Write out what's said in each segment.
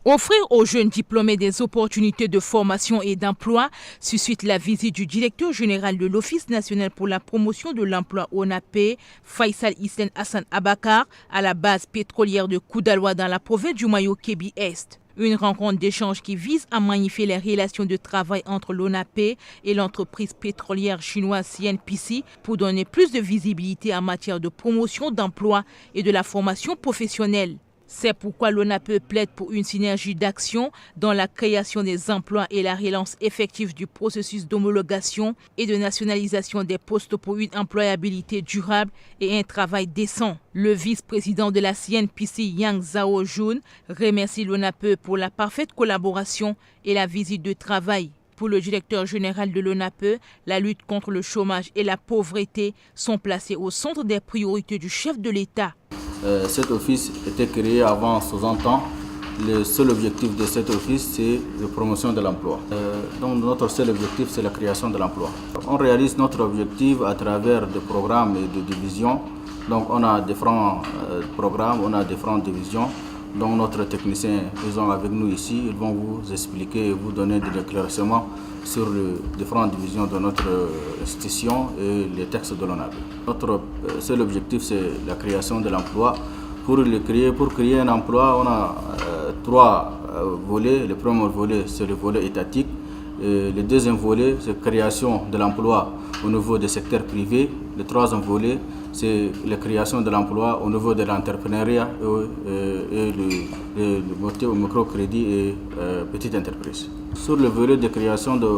Offrir aux jeunes diplômés des opportunités de formation et d'emploi suscite la visite du directeur général de l'Office national pour la promotion de l'emploi ONAPE, Faisal Hissène Hassan Abakar, à la base pétrolière de Koudaloua dans la province du Mayo-Kébi-Est. Une rencontre d'échange qui vise à magnifier les relations de travail entre l'ONAPE et l'entreprise pétrolière chinoise CNPC pour donner plus de visibilité en matière de promotion d'emploi et de la formation professionnelle. C'est pourquoi l'ONAPE plaide pour une synergie d'action dans la création des emplois et la relance effective du processus d'homologation et de nationalisation des postes pour une employabilité durable et un travail décent. Le vice-président de la CNPC, Yang Zhao Jun, remercie l'ONAPE pour la parfaite collaboration et la visite de travail. Pour le directeur général de l'ONAPE, la lutte contre le chômage et la pauvreté sont placées au centre des priorités du chef de l'État. Cet office était créé avant 60 ans. Le seul objectif de cet office, c'est la promotion de l'emploi. Donc notre seul objectif, c'est la création de l'emploi. On réalise notre objectif à travers des programmes et des divisions. Donc on a différents programmes, on a différentes divisions. Donc notre technicien, ils sont avec nous ici, ils vont vous expliquer et vous donner des éclaircissements sur les différentes divisions de notre institution et les textes de l'ONAPE. Notre seul objectif, c'est la création de l'emploi. Pour créer un emploi, on a trois volets. Le premier volet, c'est le volet étatique. Et le deuxième volet, c'est la création de l'emploi au niveau du secteur privé. Le troisième volet, c'est la création de l'emploi au niveau de l'entrepreneuriat et le microcrédit et petites entreprises. Sur le volet de création de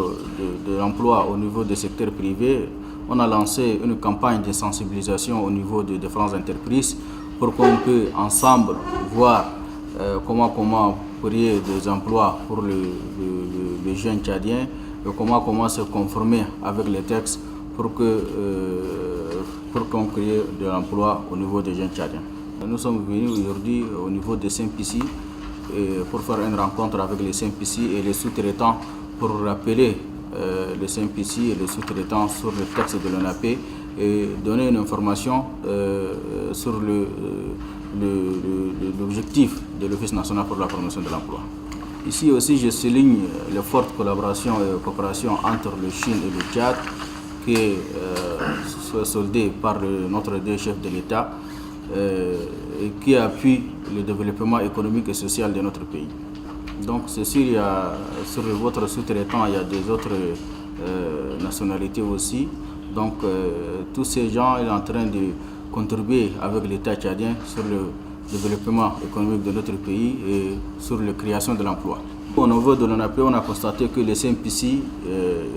l'emploi au niveau du secteur privé, on a lancé une campagne de sensibilisation au niveau de différentes entreprises pour qu'on puisse ensemble voir comment créer des emplois pour les jeunes tchadiens et comment se conformer avec les textes pour qu'on crée de l'emploi au niveau des jeunes tchadiens. Nous sommes venus aujourd'hui au niveau de CNPC pour faire une rencontre avec les CNPC et les sous-traitants pour rappeler les CNPC et les sous-traitants sur le texte de l'ONAPE et donner une information sur l'objectif de l'Office national pour la promotion de l'emploi. Ici aussi, je souligne la forte collaboration et coopération entre le Chine et le Tchad qui est soldée par notre deux chefs de l'État et qui appuie le développement économique et social de notre pays. Donc c'est sûr, sur votre sous-traitant, il y a des autres nationalités aussi. Donc tous ces gens sont en train de contribuer avec l'État tchadien sur le développement économique de notre pays et sur la création de l'emploi. Au niveau de l'ONAPE, on a constaté que le CNPC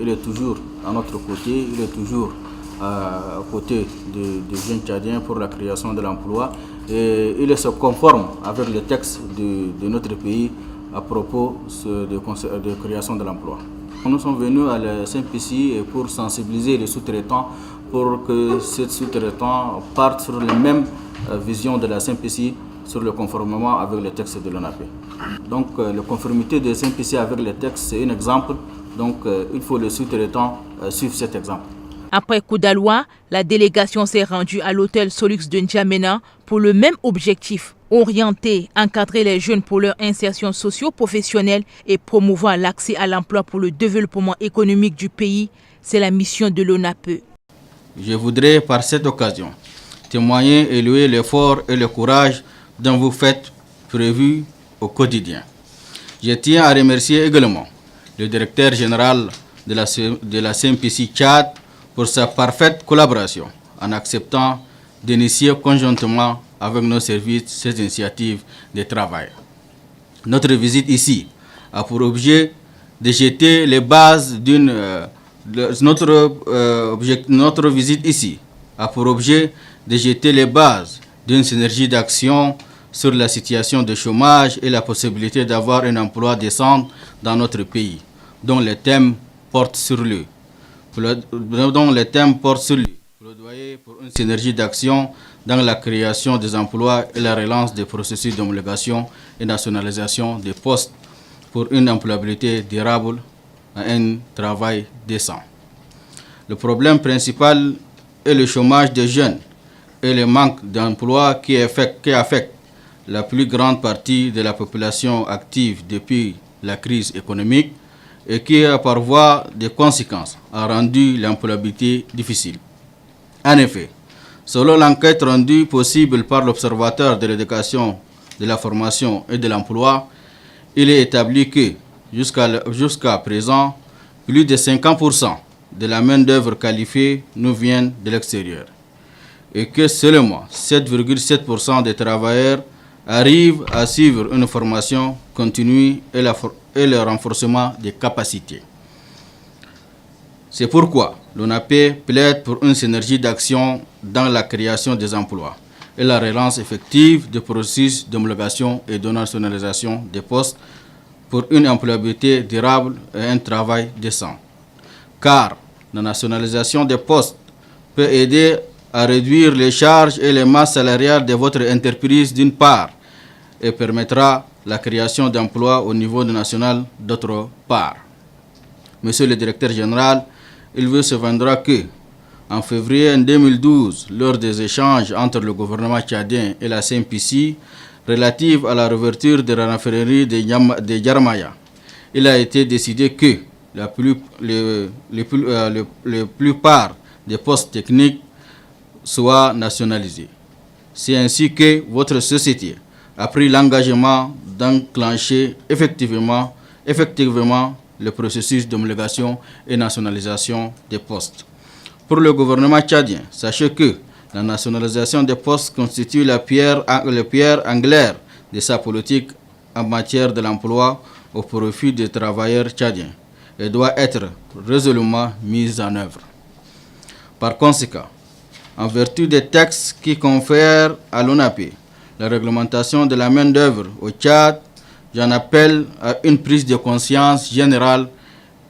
il est toujours à notre côté, il est toujours à côté des jeunes tchadiens pour la création de l'emploi et il se conforme avec les textes de notre pays à propos de création de l'emploi. Nous sommes venus à la CNPC pour sensibiliser les sous-traitants pour que ces sous-traitants partent sur la même vision de la CNPC sur le conformement avec les textes de l'ONAPE. Donc la conformité de la CNPC avec les textes, c'est un exemple. Donc il faut les sous-traitants suivre cet exemple. Après Koudaloua, la délégation s'est rendue à l'hôtel Solux de N'Djamena pour le même objectif, orienter, encadrer les jeunes pour leur insertion socio-professionnelle et promouvoir l'accès à l'emploi pour le développement économique du pays. C'est la mission de l'ONAPE. Je voudrais par cette occasion témoigner et louer l'effort et le courage dont vous faites prévu au quotidien. Je tiens à remercier également le directeur général de la CNPC Tchad pour sa parfaite collaboration en acceptant d'initier conjointement avec nos services ces initiatives de travail. Notre visite ici a pour objet de jeter les bases notre visite ici a pour objet de jeter les bases d'une synergie d'action sur la situation de chômage et la possibilité d'avoir un emploi décent dans notre pays, dont les thèmes portent sur lui. Plaidoyer pour une synergie d'action dans la création des emplois et la relance des processus d'homologation et nationalisation des postes pour une employabilité durable et un travail décent. Le problème principal est le chômage des jeunes et le manque d'emploi qui affecte la plus grande partie de la population active depuis la crise économique et qui, par voie de conséquences, a rendu l'employabilité difficile. En effet, selon l'enquête rendue possible par l'Observatoire de l'éducation, de la formation et de l'emploi, il est établi que, jusqu'à présent, plus de 50% de la main-d'œuvre qualifiée nous viennent de l'extérieur et que seulement 7,7% des travailleurs arrivent à suivre une formation continue et le renforcement des capacités. C'est pourquoi l'ONAPE plaide pour une synergie d'action dans la création des emplois et la relance effective du processus d'homologation et de nationalisation des postes pour une employabilité durable et un travail décent. Car la nationalisation des postes peut aider à réduire les charges et les masses salariales de votre entreprise d'une part et permettra la création d'emplois au niveau national d'autre part. Monsieur le directeur général, il vous souviendra que, en février 2012, lors des échanges entre le gouvernement tchadien et la CNPC relative à la réouverture de la raffinerie de Yarmaya, il a été décidé que la plupart des postes techniques soient nationalisés. C'est ainsi que votre société a pris l'engagement d'enclencher effectivement le processus d'homologation et nationalisation des postes. Pour le gouvernement tchadien, sachez que la nationalisation des postes constitue la pierre angulaire de sa politique en matière de l'emploi au profit des travailleurs tchadiens et doit être résolument mise en œuvre. Par conséquent, en vertu des textes qui confèrent à l'ONAPE la réglementation de la main-d'œuvre au Tchad, j'en appelle à une prise de conscience générale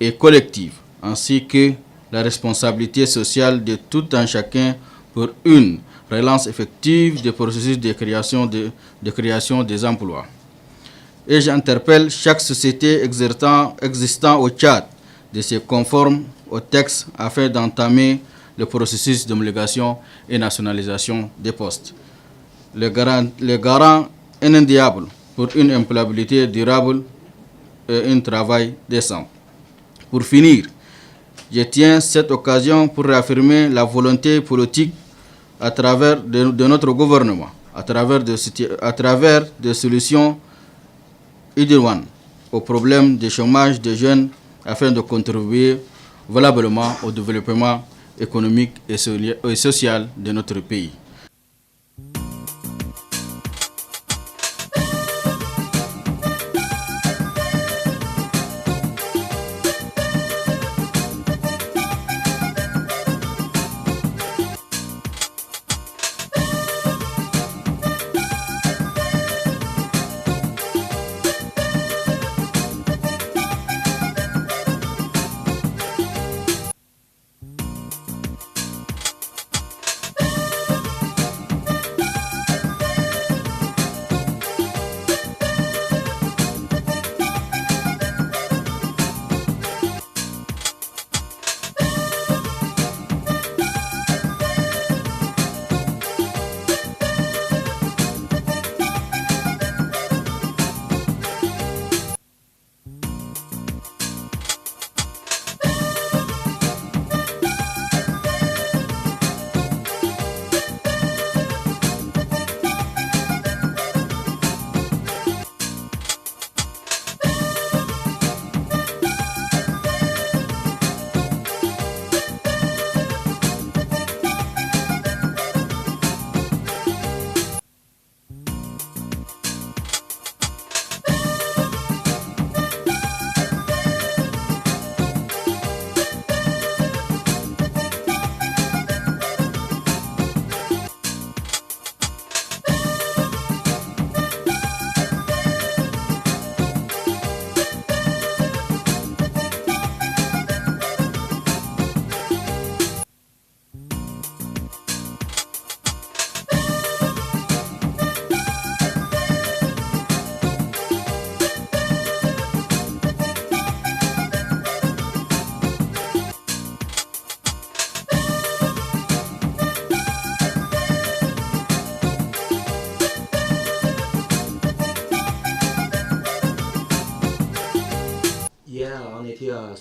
et collective, ainsi que la responsabilité sociale de tout un chacun pour une relance effective des processus de création des emplois. Et j'interpelle chaque société existant au Tchad de se conformer au texte afin d'entamer le processus d'homologation et nationalisation des postes. Le garant indéniable pour une employabilité durable et un travail décent. Pour finir, je tiens cette occasion pour réaffirmer la volonté politique à travers de notre gouvernement, à travers des solutions idoines au problème du chômage des jeunes afin de contribuer valablement au développement économique et social de notre pays.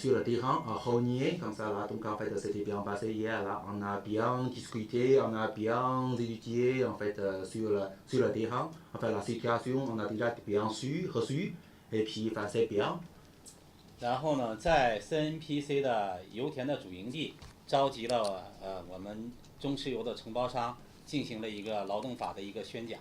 sur le terrain à Rognier, comme ça là, donc en fait c'était bien passé hier là, on a bien discuté, on a bien étudié en fait sur le terrain, enfin la situation on a déjà bien reçu, et puis enfin c'est bien. 然后呢，在 CNPC 的油田的主营地召集了我们中石油的承包商，进行了一个劳动法的一个宣讲。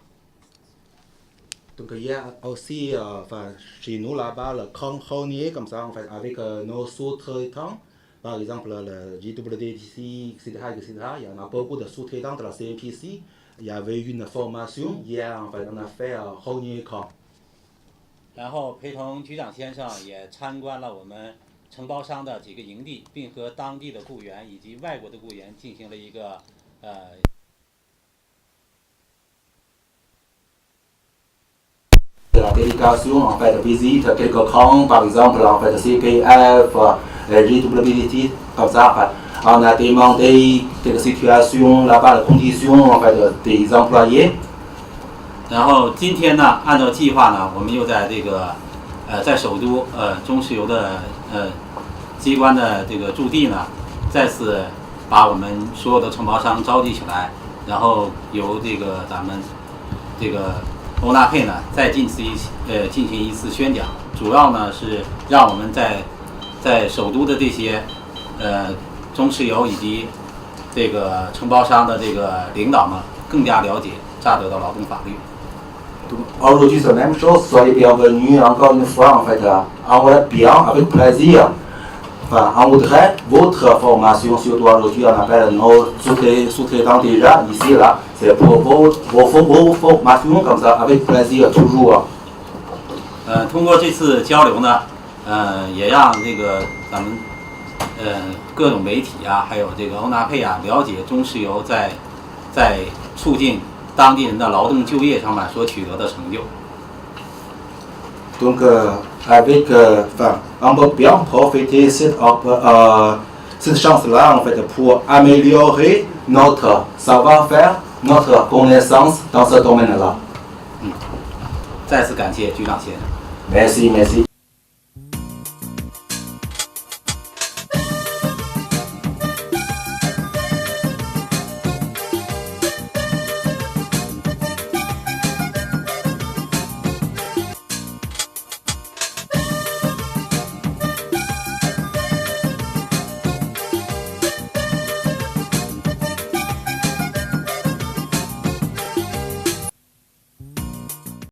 Donc il y a aussi, enfin, chez nous là-bas, le camp Rognier, comme ça, en fait, avec nos sous-traitants, par exemple le JWDC, etc., etc. Il y en a beaucoup de sous-traitants de la CNPC. Il y avait une formation hier, en fait, on a fait Rognier camp. 然后陪同局长先生也参观了我们承包商的几个营地，并和当地的雇员以及外国的雇员进行了一个La délégation en fait visite quelques camps, par exemple en fait CPF, JWDT, comme ça. En fait, on a demandé quelques situations là-bas, les conditions en fait des employés. 然后今天呢，按照计划呢，我们又在这个在首都中石油的机关的这个驻地呢，再次把我们所有的承包商召集起来，然后由这个咱们这个欧纳佩呢再进行一次宣讲，主要呢是让我们在首都的这些中石油以及这个承包商的这个领导们更加了解乍得的劳动法律。 Aujourd'hui c'est la même chose, soyez bienvenus encore une fois en fait, on va bien, avec plaisir. Enfin, on voudrait votre formation, surtout aujourd'hui on appelle nos sous-traitants déjà ici là, c'est pour vos formations comme ça, avec plaisir toujours. 通过这次交流呢，也让这个咱们各种媒体啊，还有这个欧纳佩啊，了解中石油在促进 当地人的劳动就业上面所取得的成就。 Donc, avec, enfin, on peut bien profiter cette chance-là en fait pour améliorer notre savoir-faire, notre connaissance dans ce domaine-là. 再次感谢局长先生。 Merci, merci.